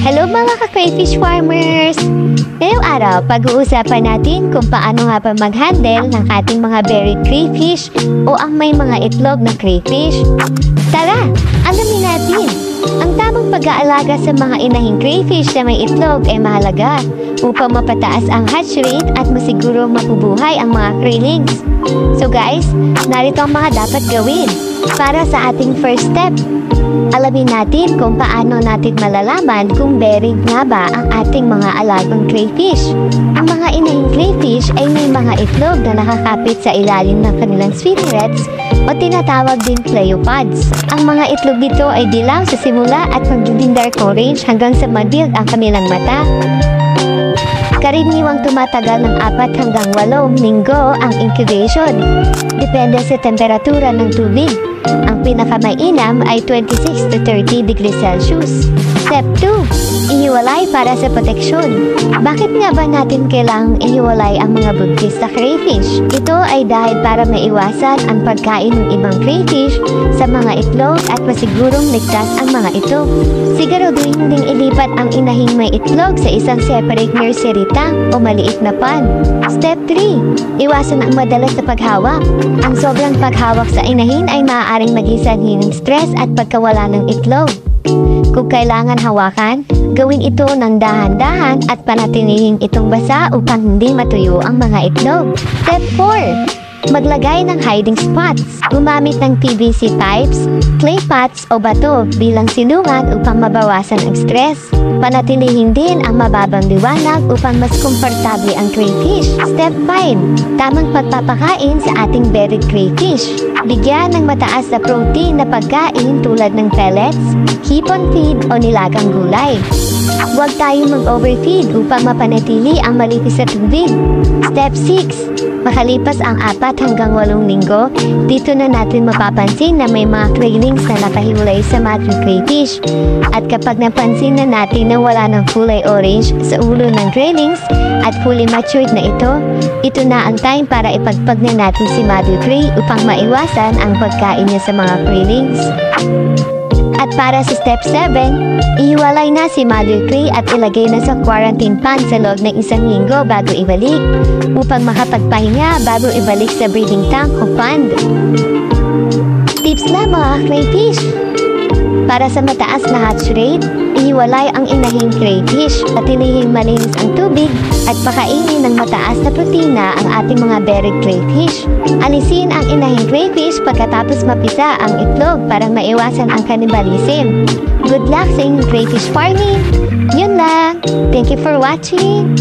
Hello mga ka-crayfish farmers! Ngayong araw, pag-uusapan natin kung paano nga pa mag-handle ng ating mga buried crayfish o ang may mga itlog na crayfish. Tara, alamin natin! Ang tamang pag-aalaga sa mga inahing crayfish na may itlog ay mahalaga upang mapataas ang hatch rate at masiguro mapubuhay ang mga craylings. So guys, narito ang mga dapat gawin para sa ating first step. Alamin natin kung paano natin malalaman kung buried nga ba ang ating mga alagang crayfish. Ang mga inahing crayfish ay may mga itlog na nakakapit sa ilalim ng kanilang spinnerets o tinatawag din pleopods. Ang mga itlog nito ay dilaw sa simula at magiging dark orange hanggang sa mag-build ang kanilang mata. Karaniwang tumatagal ng 4 hanggang 8 linggo ang incubation. Depende sa temperatura ng tubig. Ang pinakamainam ay 26 to 30 degrees Celsius. Step 2. Ihiwalay para sa proteksyon. Bakit nga ba natin kailangang ihiwalay ang mga buntis sa crayfish? Ito ay dahil para maiwasan ang pagkain ng ibang crayfish sa mga itlog at masigurong ligtas ang mga ito. Siguraduhin ding ilipat ang inahing may itlog sa isang separate nursery tank o maliit na pond. Step 3. Iwasan ang madalas na paghawak. Ang sobrang paghawak sa inahin ay maaaring maging sanhi ng stress at pagkawala ng itlog. Kung kailangan hawakan, gawin ito ng dahan-dahan at panatilihing itong basa upang hindi matuyo ang mga itlog. Step 4. Maglagay ng hiding spots. Gumamit ng PVC pipes, clay pots o bato bilang silungan upang mabawasan ang stress. Panatilihin din ang mababang liwanag upang mas komportable ang crayfish. Step 5. Tamang pagpapakain sa ating buried crayfish. Bigyan ng mataas na protein na pagkain tulad ng pellets, hipon feed o nilagang gulay. Huwag tayong mag-overfeed upang mapanatili ang malipis na tubig. Step 6. Makalipas ang 4 hanggang 8 linggo, dito na natin mapapansin na may mga craylings na nakahiwalay sa mother crayfish. At kapag napansin na natin na wala ng kulay orange sa ulo ng craylings at fully matured na ito na ang time para ipagpag na natin si mother cray upang maiwasan ang pagkain niya sa mga craylings. At para sa step 7, ihiwalay na si mother cray at ilagay na sa quarantine pond sa loob ng 1 linggo bago ibalik upang makapagpahinga bago ibalik sa breeding tank o pond. Tips na mga crayfish! Para sa mataas na hatch rate, ihiwalay ang inahing crayfish at tinihing malinis ang tubig at pakainin ng mataas na protina ang ating mga buried crayfish. Alisin ang inahing crayfish pagkatapos mapisa ang itlog para maiwasan ang cannibalism. Good luck sa inyong crayfish farming! Yun lang! Thank you for watching!